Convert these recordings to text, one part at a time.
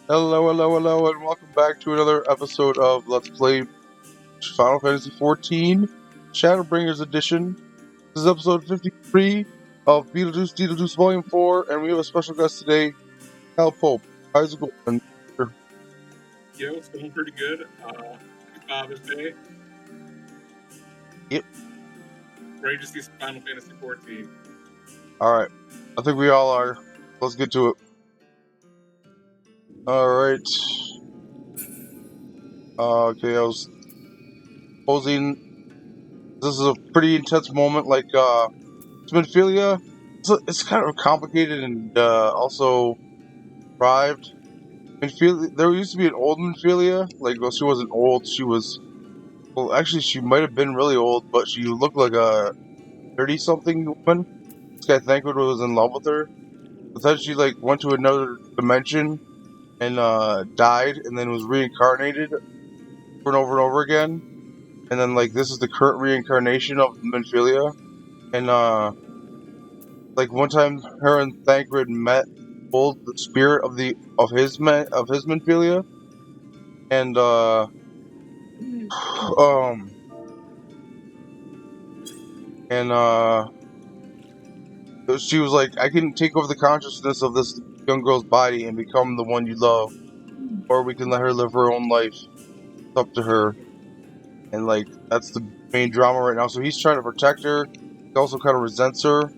Hello, hello, hello, and welcome back to another episode of Let's Play Final Fantasy XIV Shadowbringers Edition. This is episode 53 of Beetlejuice Volume 4, and we have a special guest today, Hal Pope. How's it going? Yo, it's going pretty good. Happy Father's Day. Yep. Ready to see some Final Fantasy 14. Alright. I think we all are. Let's get to it. Alright. Okay, I was posing. This is a pretty intense moment, like, Minphilia. It's kind of complicated and, also thrived. There used to be an old Minphilia. Like, well, she wasn't old. She was, well, actually, she might have been really old, but she looked like a 30-something woman. This guy Thancred was in love with her. But then she, like, went to another dimension and, died, and then was reincarnated over and over and over again. And then, like, this is the current reincarnation of Minphilia. And, like, one time, her and Thancred met, pulled the spirit of his Minphilia. And, um, and she was like, I can take over the consciousness of this young girl's body and become the one you love, or we can let her live her own life. It's up to her. And like, that's the main drama right now. So he's trying to protect her. He also kind of resents her.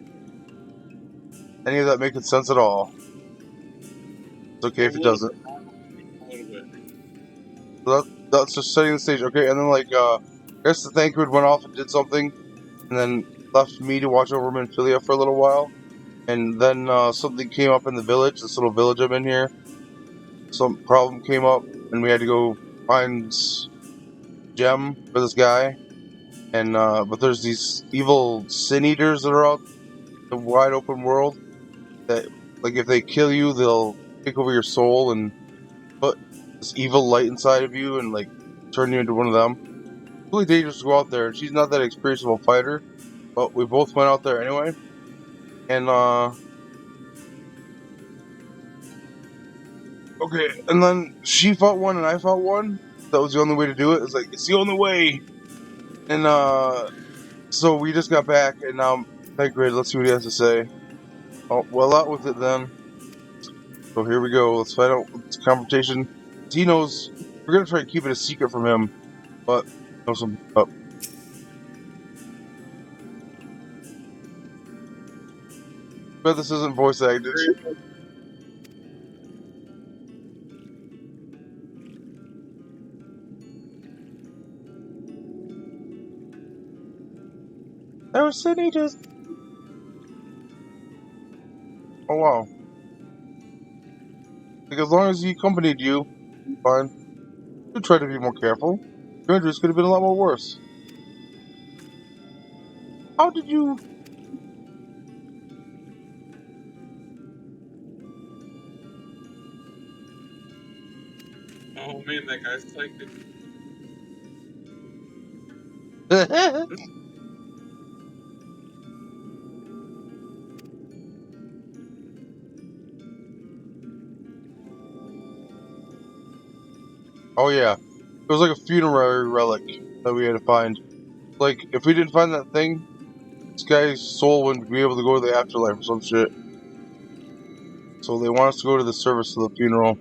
Any of that making sense at all? It's okay if it doesn't. A little bit. So that's just setting the stage. Okay, and then like, I guess the Thancred went off and did something, and then left me to watch over Minphilia for a little while. And then something came up in the village, this little village I'm in here. Some problem came up, and we had to go find gem for this guy. And but there's these evil sin eaters that are out in the wide open world. That, like, if they kill you, they'll take over your soul and put this evil light inside of you, and like turn you into one of them. It's really dangerous to go out there. She's not that experienced of a fighter, but we both went out there anyway. And okay, and then she fought one and I fought one. That was the only way to do it. It's like, it's the only way. And so we just got back, and now Thancred, let's see what he has to say. Oh, well, out with it then. So here we go. Let's find out this confrontation. He knows we're gonna try and keep it a secret from him, but knows some. But this isn't voice acted. There was Sydney just. Oh wow. Like, as long as he accompanied you, fine. You try to be more careful. Your injuries could have been a lot more worse. How did you? Oh man, that guy's psychic. Oh yeah, it was like a funerary relic that we had to find. Like, if we didn't find that thing, this guy's soul wouldn't be able to go to the afterlife or some shit. So they want us to go to the service of the funeral.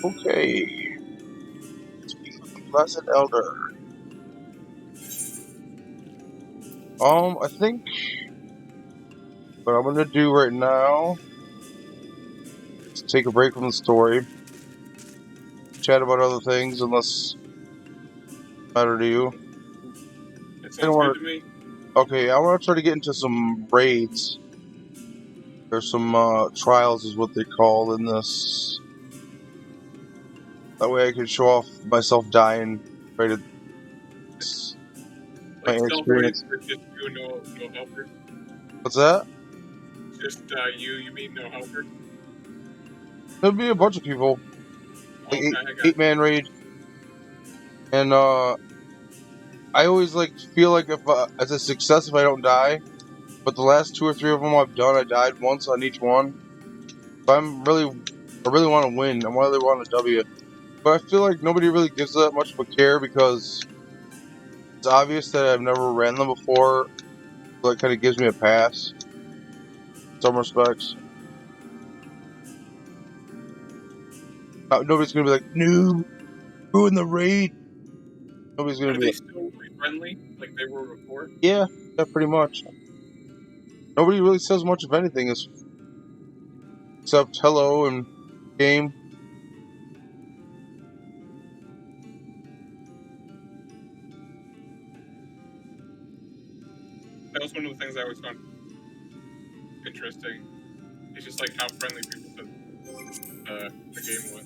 Okay. Speak with the Blessed Elder. I think what I'm gonna do right now is take a break from the story, chat about other things, unless matter to you. That I don't sounds good want to me. to. Okay, I want to try to get into some raids. There's some trials, is what they call in this. That way, I can show off myself dying right at my Like stealth raids experience. for just you and no helpers. What's that? Just you mean no helpers? There'll be a bunch of people, like Okay, I got eight man raid, and I always like feel like if it's a success if I don't die. But the last 2 or 3 of them I've done, I died once on each one. So I really want to win. I really want a W. But I feel like nobody really gives that much of a care because it's obvious that I've never ran them before. So that kind of gives me a pass in some respects. Nobody's gonna be like, "Noob, ruin the raid." Nobody's gonna Are be they like, still friendly like they were before? "Yeah, yeah, pretty much." Nobody really says much of anything except hello and game. That was one of the things I always found interesting. It's just like how friendly people said the game was.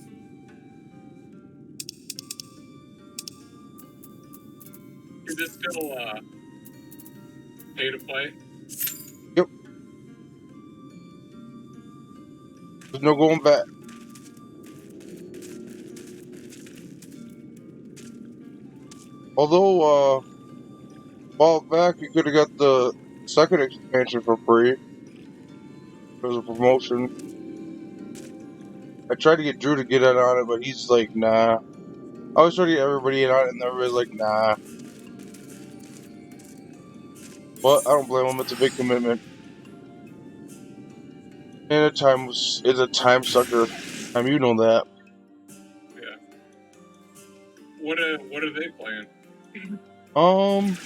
Is it still pay to play? Yep, there's no going back. Although, a while back you could have got the second expansion for free. There was a promotion. I tried to get Drew to get in on it, but he's like, nah. I always try to get everybody in on it, and everybody's like, nah. But I don't blame him. It's a big commitment, and it's a time sucker. You know that. Yeah. What are they playing? Um,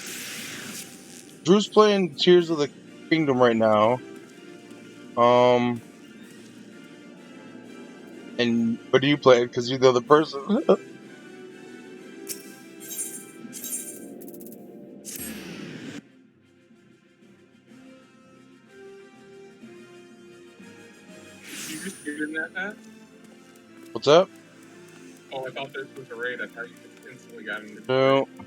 Drew's playing Tears of the Kingdom right now. Um, and what do you play? Because you're the other person. You just get in that path? What's up? Oh, I thought this was a raid. I thought you just instantly got into the No. raid.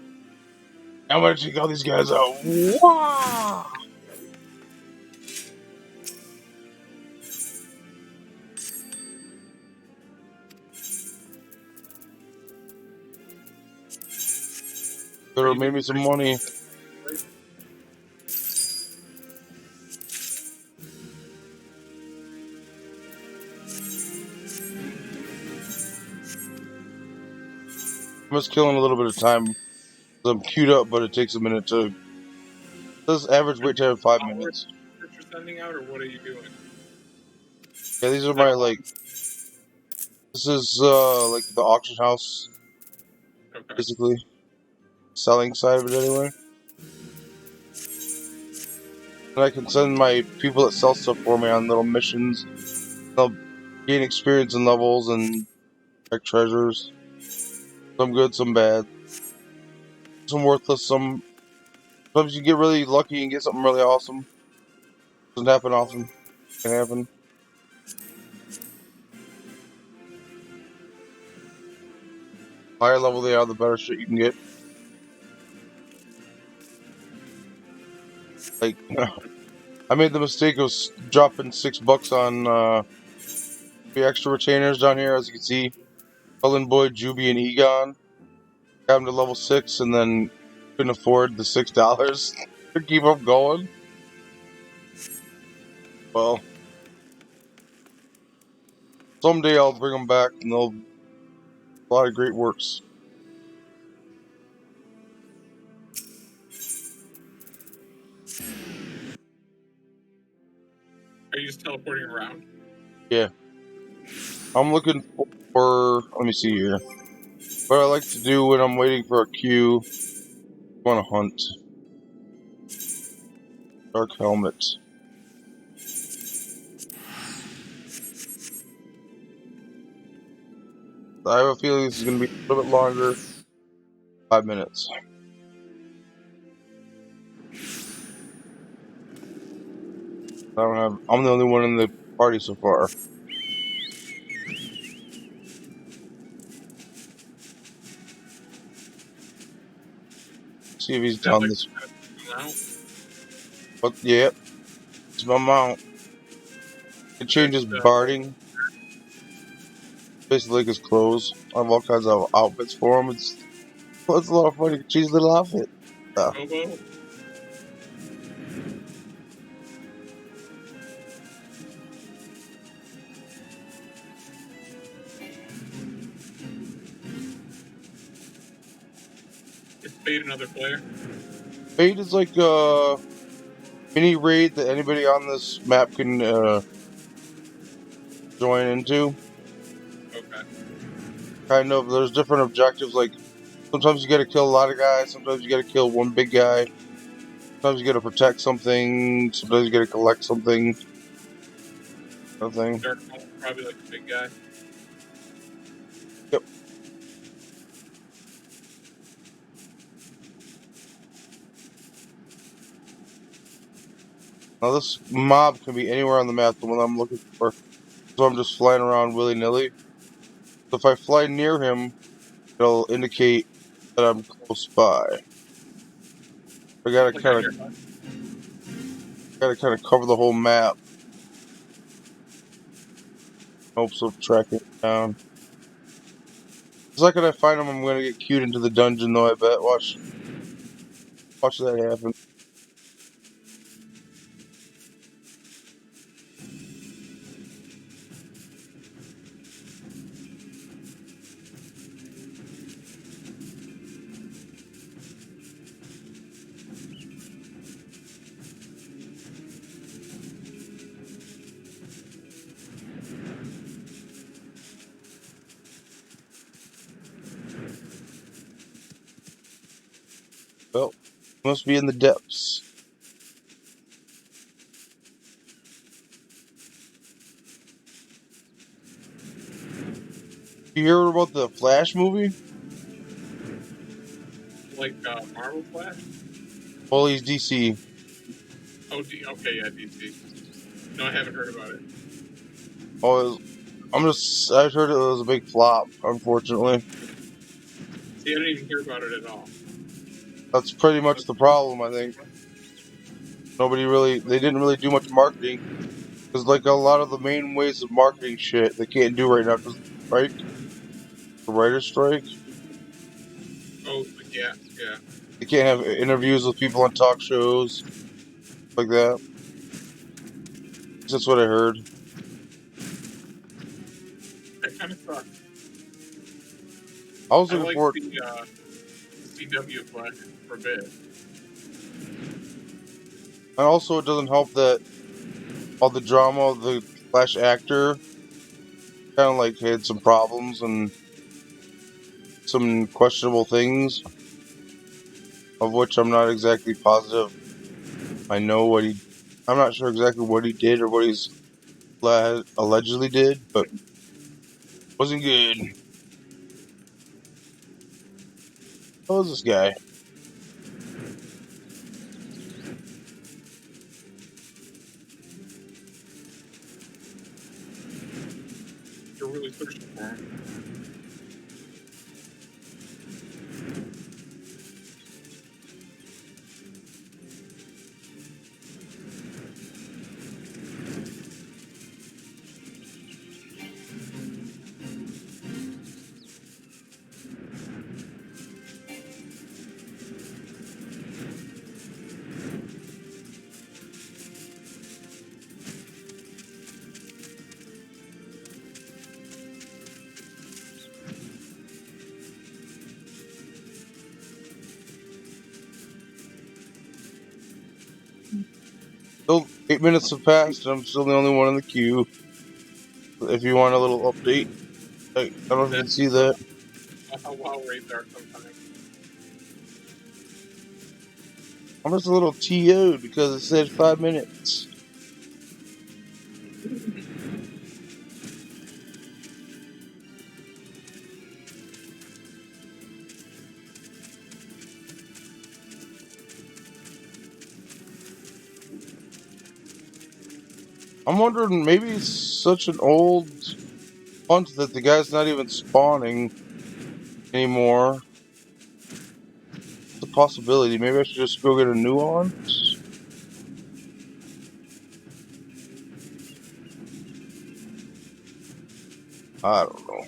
I'm gonna take all these guys out. Wah! Could Are have you made me some money. I'm just killing a little bit of time. I'm queued up, but it takes a minute to. This average wait time 5 minutes. That you're sending out, or what are you doing? Yeah, these are Is that my a lot? like. This is like the auction house, Okay. basically selling side of it anyway. And I can send my people that sell stuff for me on little missions. They'll gain experience and levels and like treasures. Some good, some bad, some worthless. Sometimes you get really lucky and get something really awesome. Doesn't happen often. Can happen. Higher level they are, the better shit you can get. Like, I made the mistake of dropping $6 on the extra retainers down here, as you can see. Cullen Boy, Juby, and Egon. Got them to level 6, and then couldn't afford the $6 to keep them going. Well, someday I'll bring them back, and they'll a lot of great works. Are you just teleporting around? Yeah, I'm looking for. Let me see here. What I like to do when I'm waiting for a queue, I want to hunt. Dark helmet. I have a feeling this is going to be a little bit longer. 5 minutes. I don't have. I'm the only one in the party so far. See if he's Is that done like this. out? But yeah, it's my mount. It changes Just, barding. Basically, like his clothes. I have all kinds of outfits for him. It's a lot of fun. You can choose a little outfit. Oboe? Is Fate another player? Fate is like a mini raid that anybody on this map can join into. Okay. Kind of, there's different objectives. Like sometimes you got to kill a lot of guys. Sometimes you got to kill one big guy. Sometimes you got to protect something. Sometimes you got to collect something. Kind of thing. Dark Knight, probably like the big guy. Yep. Now this mob can be anywhere on the map. The one I'm looking for. So I'm just flying around willy nilly. So if I fly near him, it'll indicate that I'm close by. I gotta Like kind on of your HUD. cover the whole map. Hopes of tracking it down. The second I find him, I'm gonna get queued into the dungeon, though. I bet. Watch that happen. Well, must be in the depths. You hear about the Flash movie? Like Marvel Flash? Well, he's DC. Oh, okay, yeah, DC. No, I haven't heard about it. Oh, I heard it was a big flop, unfortunately. See, I didn't even hear about it at all. That's pretty much the problem, I think. They didn't really do much marketing. Because, like, a lot of the main ways of marketing shit, they can't do right now because the writer's strike. Oh, yeah, yeah. They can't have interviews with people on talk shows, like that. That's what I heard. That kind of sucks. I was I looking like forward. the CW Flash for a bit. And also, it doesn't help that all the drama of the Flash actor kind of like had some problems and some questionable things, of which I'm not exactly positive. I know what he. I'm not sure exactly what he did or what he's allegedly did, but wasn't good. What was this guy? You're really searching for him. Still, 8 minutes have passed, and I'm still the only one in the queue. If you want a little update, I don't know if you can That's see that. how WoW raids are sometimes. I'm just a little TO'd because it said 5 minutes. I'm wondering, maybe it's such an old hunt that the guy's not even spawning anymore. It's a possibility. Maybe I should just go get a new one. I don't know.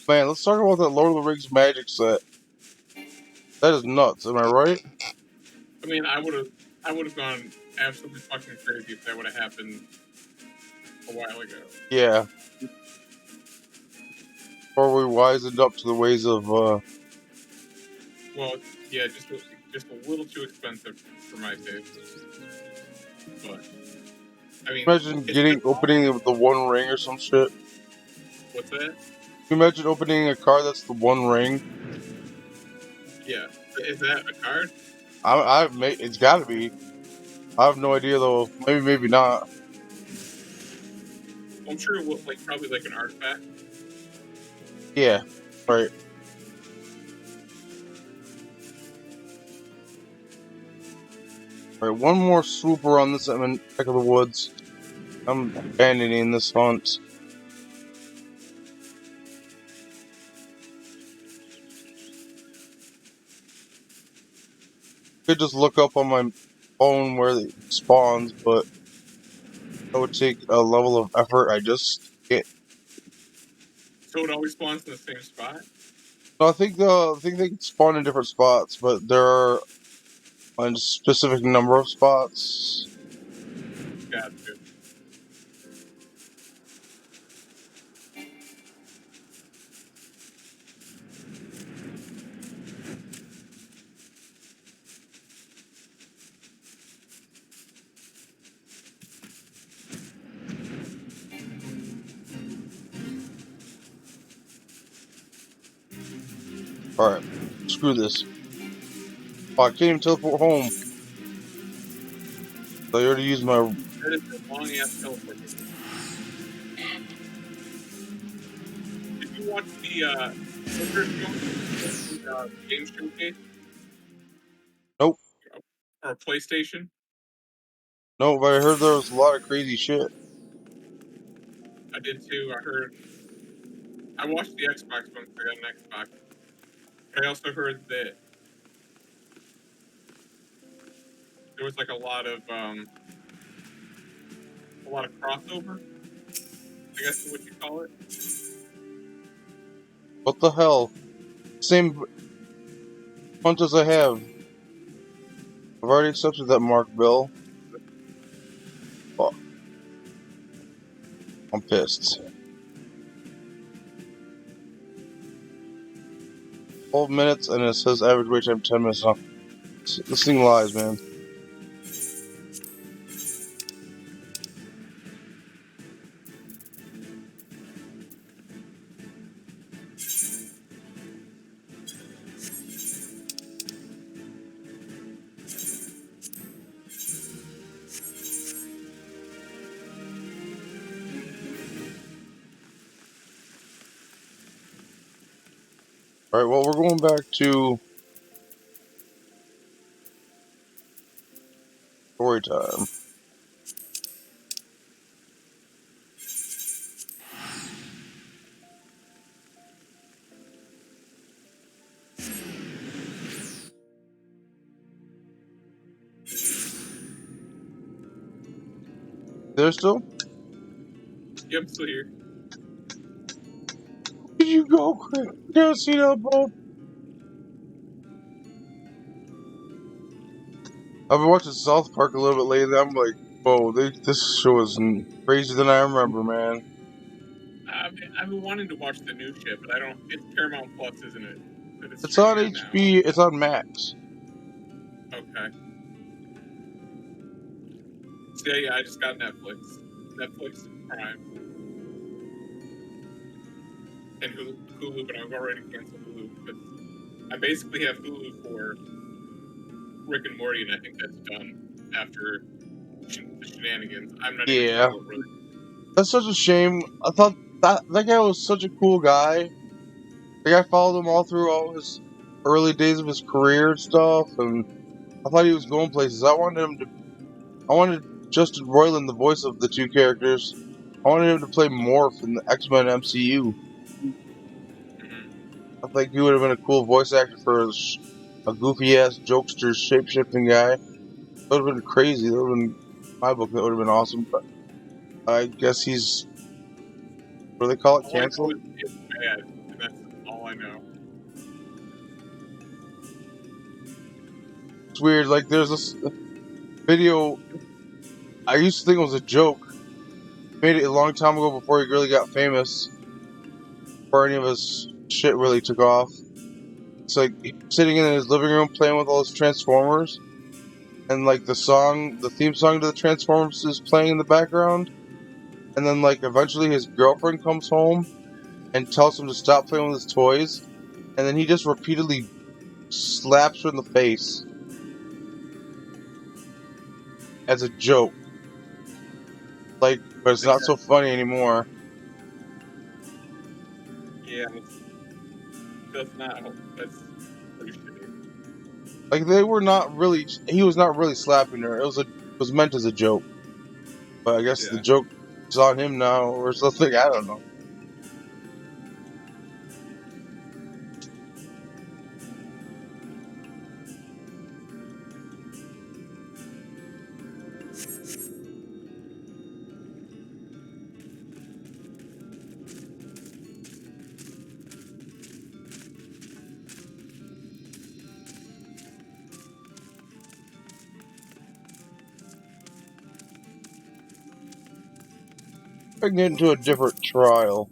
Man, let's talk about that Lord of the Rings magic set. That is nuts. Am I right? I mean, I would have gone absolutely fucking crazy if that would have happened a while ago. Yeah. Or we wisened up to the ways of. Well, yeah, just a little too expensive for my taste. But I mean, Imagine it's been opening the One Ring or some shit. what's that? Can you imagine opening a car that's the One Ring? Yeah, is that a card? It's got to be. I have no idea though. Maybe, maybe not. I'm sure it will, like probably like an artifact. Yeah. Right. Right. One more swoop around this neck of the woods. I'm abandoning this hunt. Could just look up on my phone where it spawns, but that would take a level of effort I just can't. So it always spawns in the same spot. No, I think they can spawn in different spots, but there are a specific number of spots. Gotcha. Alright, screw this. Oh, I can't even teleport home. I already used my. That is a long ass teleport. Did you watch the game showcase Nope. or PlayStation? Nope, but I heard there was a lot of crazy shit. I did too. I watched the Xbox one because I got an Xbox. I also heard that there was like a lot of crossover. I guess is what you call it. What the hell? Same hunt as I have. I've already accepted that mark, Bill. Fuck. I'm pissed. 12 minutes and it says average wait time 10 minutes. This thing lies, man. Alright, well, we're going back to story time. There still? Yep, I'm still here. Did you go, Chris? Go see that boat? I've been watching South Park a little bit lately. I'm like, whoa, this show is crazier than I remember, man. I've been wanting to watch the new shit, but I don't. It's Paramount Plus, isn't it? That it's It's on streaming now. HB. It's on Max. Okay. So yeah, I just got Netflix Prime, and Hulu, but I've already canceled Hulu because I basically have Hulu for Rick and Morty, and I think that's done after the shenanigans. I'm not even Yeah. sure what really. That's such a shame. I thought that guy was such a cool guy. Like, I followed him all through all his early days of his career and stuff, and I thought he was going places. I wanted Justin Roiland, the voice of the two characters. I wanted him to play Morph in the X-Men MCU. I think he would have been a cool voice actor for a goofy ass jokester shape-shifting guy. That would have been crazy. That would have been my book. That would have been awesome. But I guess he's, what do they call it, All I know canceled? is it's bad, and all I know. It's weird. Like, there's this video. I used to think it was a joke. Made it a long time ago before he really got famous. Before any of his shit really took off. It's like he's sitting in his living room playing with all his Transformers, and like the theme song to the Transformers is playing in the background. And then like eventually his girlfriend comes home and tells him to stop playing with his toys, and then he just repeatedly slaps her in the face as a joke. Like, but it's not so funny anymore. Yeah, that's not. That's pretty shitty. Like they were not really. He was not really slapping her. It was meant as a joke. But I guess the Yeah. joke is on him now or something. I don't know. I can get into a different trial.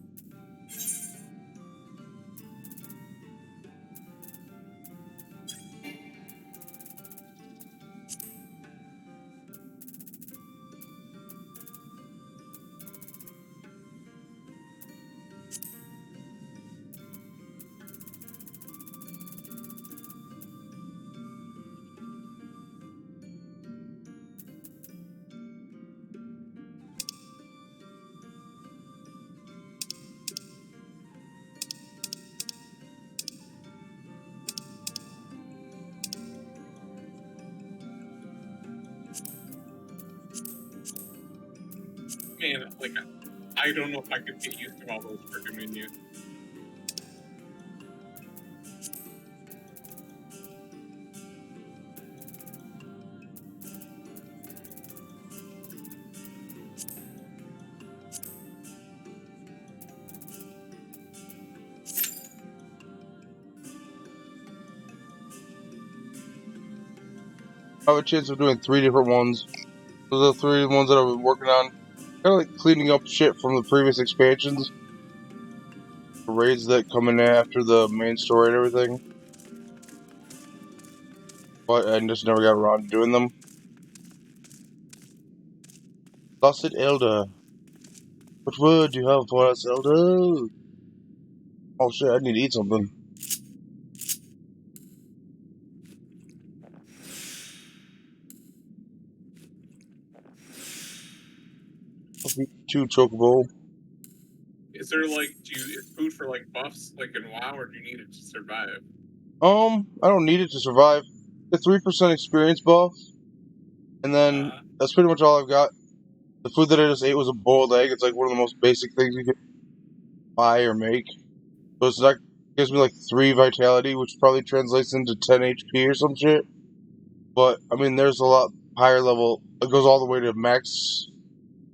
Man, like I don't know if I could get used to all those freaking menus. I have a chance of doing 3 different ones. Those are the 3 ones that I've been working on. Kind of like cleaning up shit from the previous expansions. The raids that come in after the main story and everything. But I just never got around to doing them. Lost it, Elder. What word do you have for us, Elder? Oh shit, I need to eat something. I'll eat 2 chocobo. Is there like is food for like buffs like in WoW, or do you need it to survive? I don't need it to survive. The 3% experience buff, and then that's pretty much all I've got. The food that I just ate was a boiled egg. It's like one of the most basic things you can buy or make. So it's not gives me like 3 vitality, which probably translates into 10 HP or some shit. But I mean, there's a lot higher level. It goes all the way to max.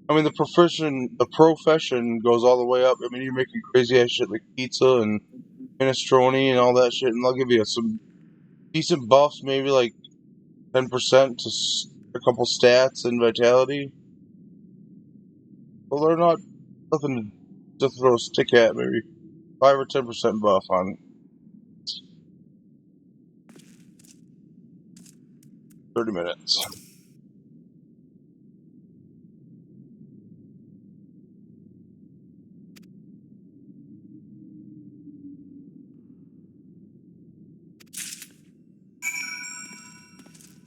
I mean, the profession goes all the way up. I mean, you're making crazy ass shit like pizza and minestrone and all that shit, and they'll give you some decent buffs, maybe like 10% to a couple stats and vitality. Well, they're not nothing to just throw a stick at. Maybe 5 or 10% buff on 30 minutes.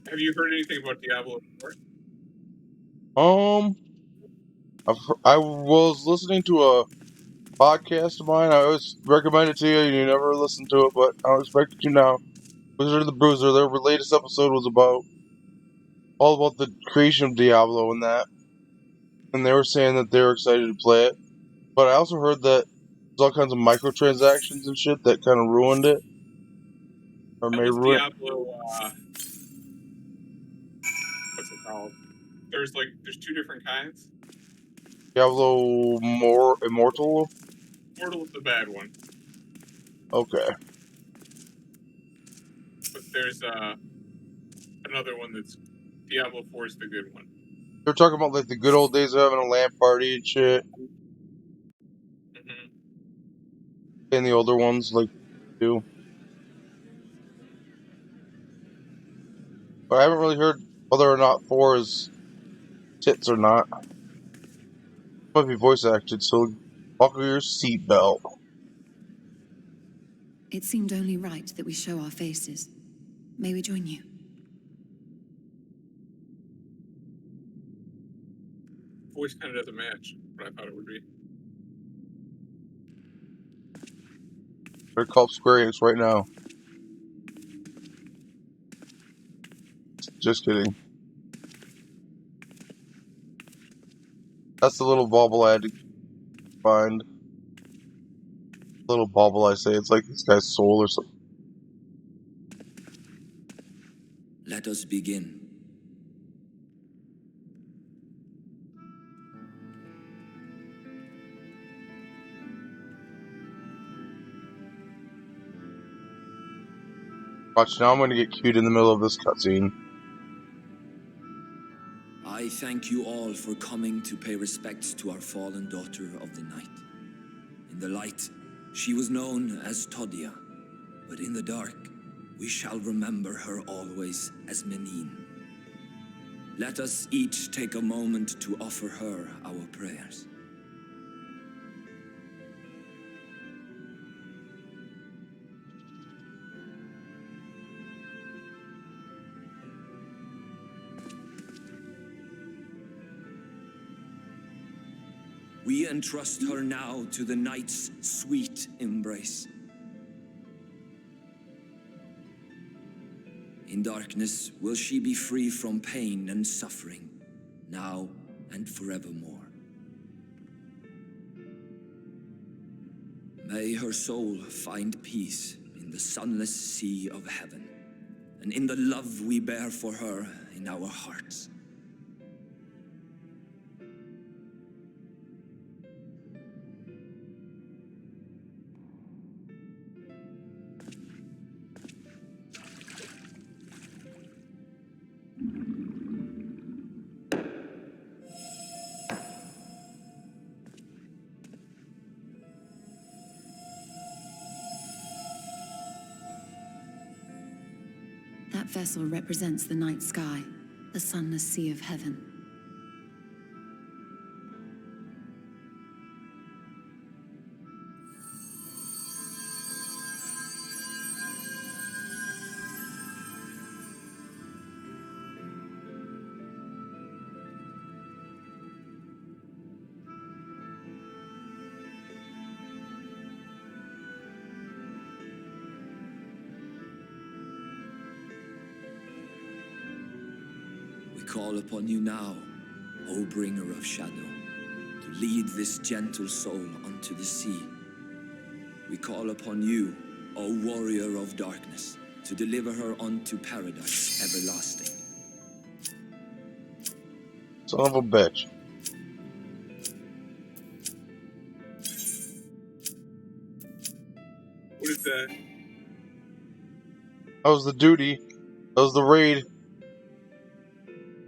Have you heard anything about Diablo 4? Um, I was listening to a podcast of mine. I always recommend it to you, and you never listen to it, but I don't expect you to now. Wizard of the Bruiser. Their latest episode was all about the creation of Diablo and that, and they were saying that they were excited to play it. But I also heard that there's all kinds of microtransactions and shit that kind of ruined it, or That may was ruin it. Diablo. What's it called? There's 2 different kinds. Diablo more Immortal. Mortal is the bad one. Okay. But there's another one that's Diablo 4 is the good one. They're talking about like the good old days of having a LAN party and shit, Mm-hmm. and the older ones like do. But I haven't really heard whether or not 4 is tits or not. Might be voice acted, so buckle your seatbelt. It seemed only right that we show our faces. May we join you? Voice kind of doesn't match what I thought it would be. They're called Square Enix right now. Just kidding. That's the little bauble I had to find. Little bauble, I say. It's like this guy's soul or something. Let us begin. Watch, now I'm going to get cute in the middle of this cutscene. I thank you all for coming to pay respects to our fallen daughter of the night. In the light, she was known as Todia, but in the dark, we shall remember her always as Menine. Let us each take a moment to offer her our prayers. We entrust her now to the night's sweet embrace. In darkness will she be free from pain and suffering, now and forevermore. May her soul find peace in the sunless sea of heaven, and in the love we bear for her in our hearts. That vessel represents the night sky, the sunless sea of heaven. We call upon you now, O bringer of shadow, to lead this gentle soul unto the sea. We call upon you, O warrior of darkness, to deliver her unto paradise everlasting. Son of a bitch. What is that? That was the duty. That was the raid.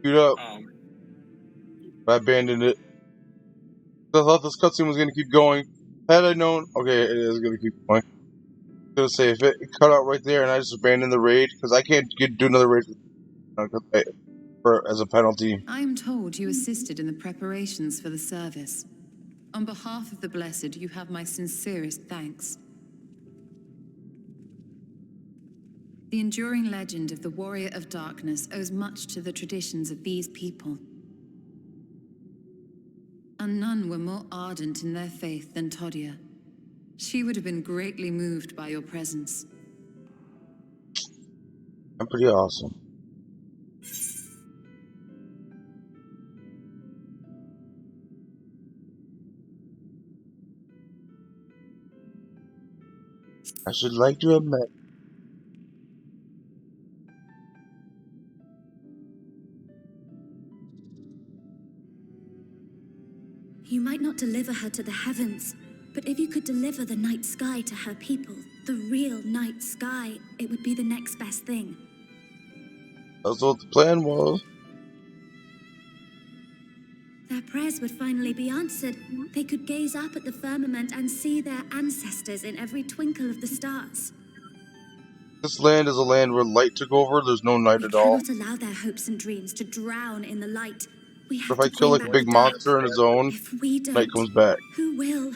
Queued up. I abandoned it. I thought this cutscene was going to keep going. Had I known... Okay, it is going to keep going. I was going to say, if it cut out right there and I just abandoned the raid, because I can't do another raid as a penalty. I am told you assisted in the preparations for the service. On behalf of the Blessed, you have my sincerest thanks. The enduring legend of the Warrior of Darkness owes much to the traditions of these people. And none were more ardent in their faith than Todia. She would have been greatly moved by your presence. I'm pretty awesome. I should like to admit. You might not deliver her to the heavens, but if you could deliver the night sky to her people, the real night sky, it would be the next best thing. That's what the plan was. Their prayers would finally be answered. They could gaze up at the firmament and see their ancestors in every twinkle of the stars. This land is a land where light took over. There's no night We at all. cannot allow their hopes and dreams to drown in the light. We But have if I to kill bring like a back big the dark. monster in a zone, If we don't, night comes back. who will?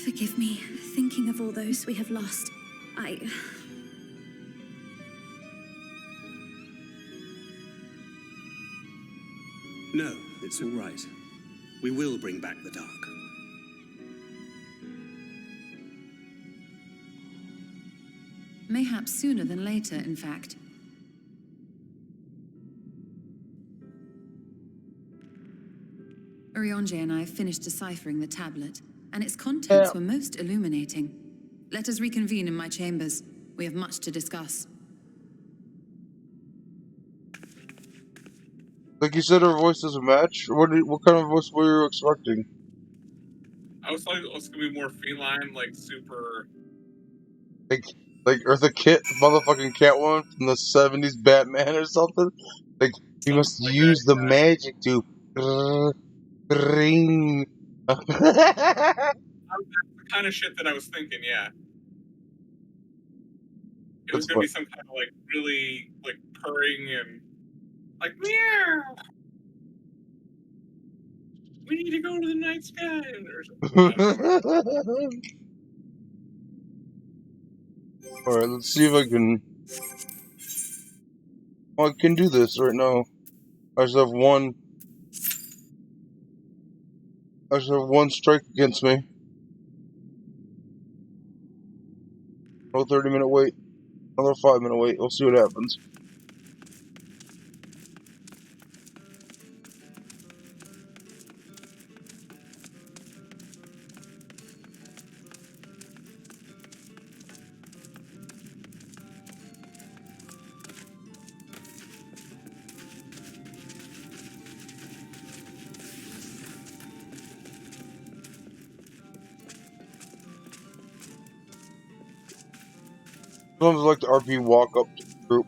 Forgive me, thinking of all those we have lost. No, it's all right. We will bring back the dark. Mayhaps sooner than later, in fact. Urianger and I finished deciphering the tablet, and its contents were most illuminating. Let us reconvene in my chambers. We have much to discuss. Like you said, our voice doesn't match. What kind of voice were you expecting? I was like, it's gonna be more feline, like super. Like Eartha Kitt, motherfucking Catwoman from the '70s Batman or something. Like you must Like use that, the magic to ring. That's the kind of shit that I was thinking. Yeah, it was That's gonna be fun. some kind of like really like purring and like meow. We need to go to the night sky or something. All right, let's see if I can. Oh, I can do this right now. I just have one. I just have one strike against me. Oh, 30-minute wait. Another 5-minute wait. We'll see what happens. Sometimes I like to RP walk up to the group.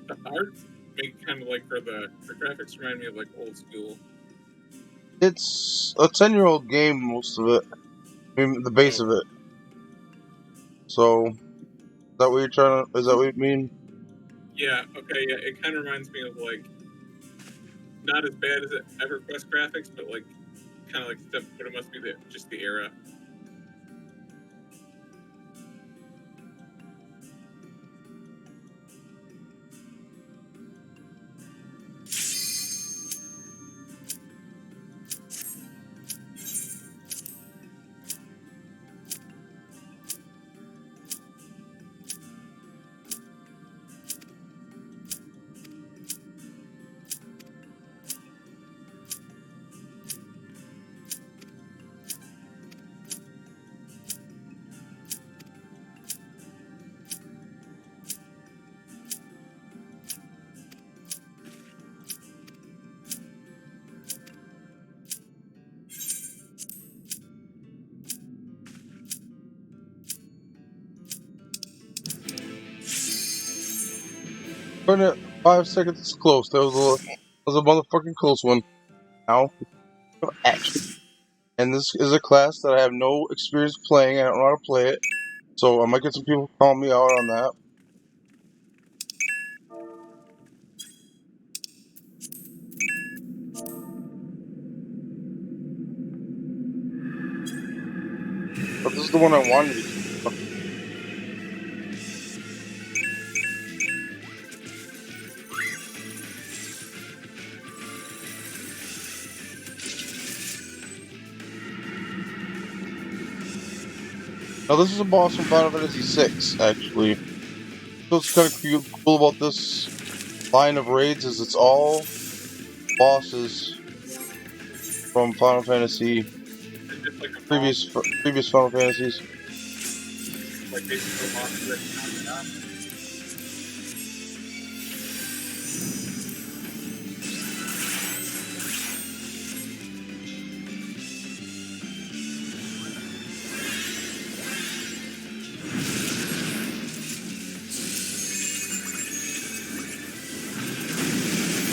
The art make kind of like, or the graphics remind me of like old school. It's a 10-year-old game, most of it. I mean, the base of it. So, is that what you're trying to? Is that what you mean? Yeah. Okay. Yeah. It kind of reminds me of like not as bad as EverQuest graphics, but like kind of like stuff. But it must be just the era. Putting it 5 seconds is close. That was a motherfucking close one. Now, action. And this is a class that I have no experience playing. I don't know how to play it. So I might get some people calling me out on that. But this is the one I wanted to keep. Now this is a boss from Final Fantasy VI, actually. What's kind of cool about this line of raids is it's all bosses from Final Fantasy, It's just like a previous Final Fantasies. like basically a monster that's not enough.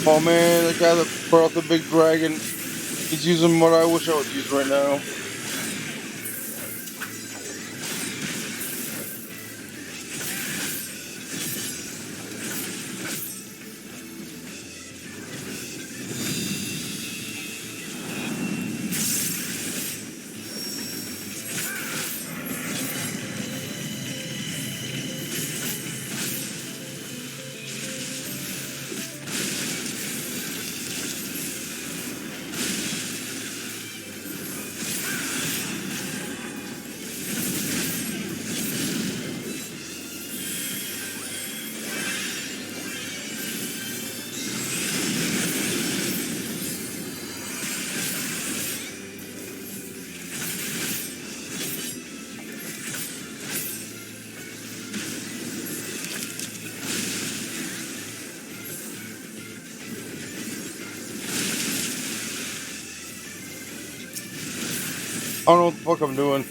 Oh man, the guy that brought out the big dragon, he's using what I wish I would use right now. I don't know what the fuck I'm doing.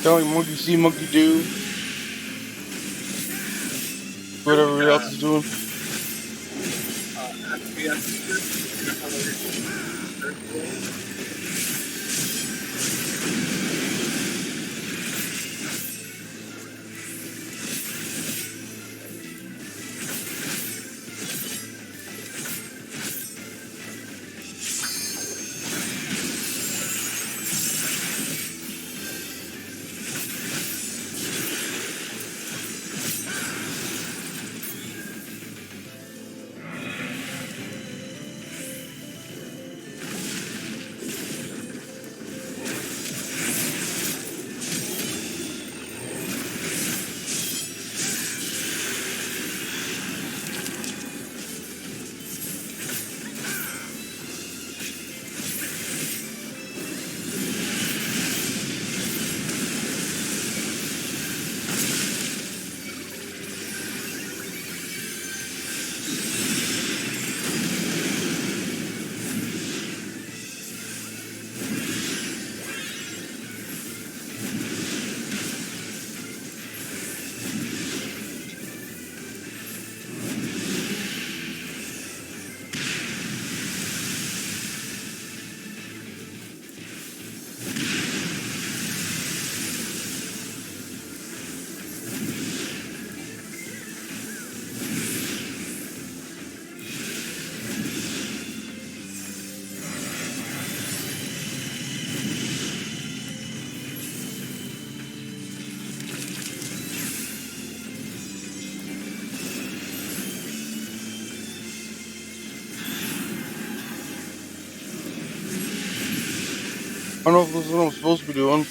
Kind of like monkey see, monkey do. Whatever everybody else is doing. I don't know if this is what I'm supposed to be doing.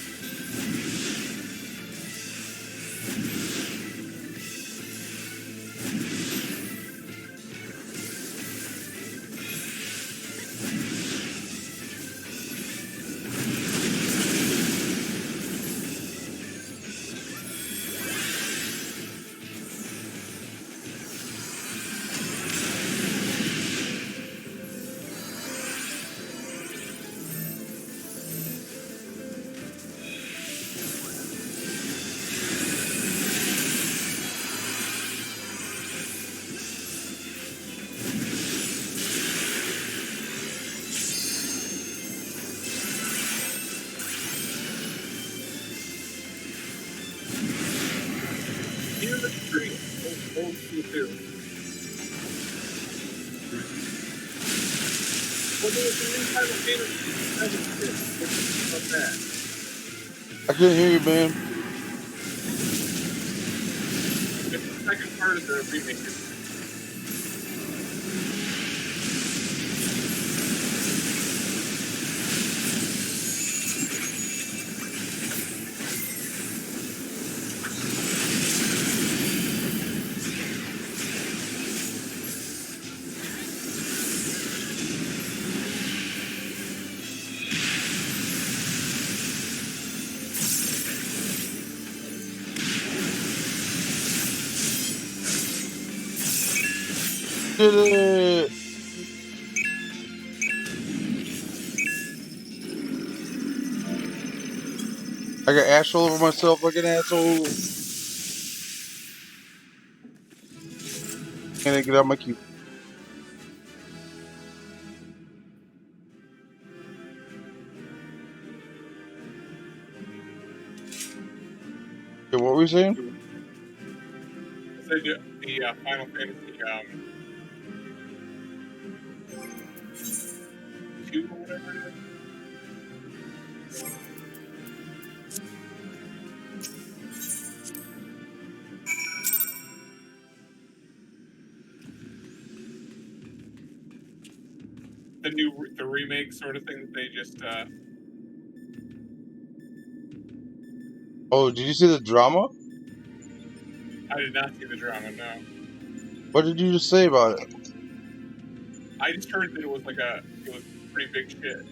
too. Well, there's a new Final Fantasy VII shit. What do you think about that? I couldn't hear you, man. It's the second part of the remake. Did it! I got ash all over myself like an asshole. Can't get out of my queue. Okay, what were you saying? I said the Final Fantasy 2 or whatever it is. The remake sort of thing that they just Oh, did you see the drama? I did not see the drama, no. What did you just say about it? I just heard that it was pretty big shit.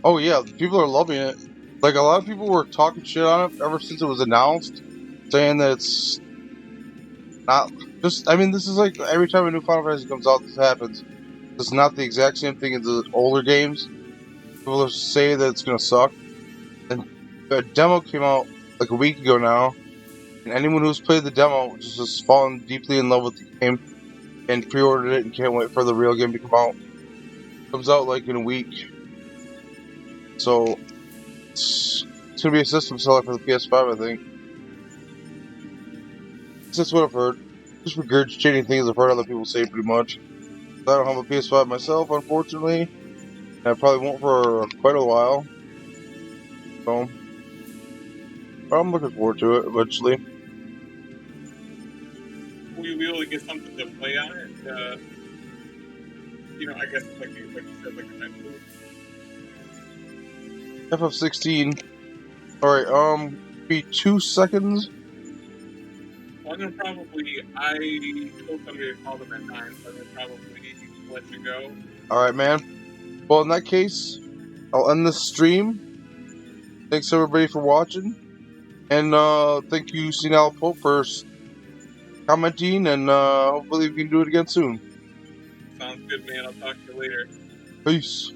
Oh yeah, people are loving it. Like a lot of people were talking shit on it ever since it was announced, saying that it's not just. I mean, this is like every time a new Final Fantasy comes out, this happens. It's not the exact same thing as the older games. People are saying that it's gonna suck. And the demo came out like a week ago now, and anyone who's played the demo just has fallen deeply in love with the game and pre-ordered it and can't wait for the real game to come out. It comes out like in a week, so it's gonna be a system seller for the PS5, I think. That's what I've heard. Just regurgitating things I've heard other people say, pretty much. I don't have a PS5 myself, unfortunately. And I probably won't for quite a while. So, but I'm looking forward to it eventually. Will you be able to get something to play on it? I guess like you said, like eventually. FF16. Alright, be 2 seconds. Well, I'm gonna probably. I told somebody to call them at 9, so I'm gonna probably let you go. Alright, man. Well, in that case, I'll end this stream. Thanks everybody for watching. And thank you, Sinal Pope, for commenting. And hopefully we can do it again soon. Sounds good, man. I'll talk to you later. Peace.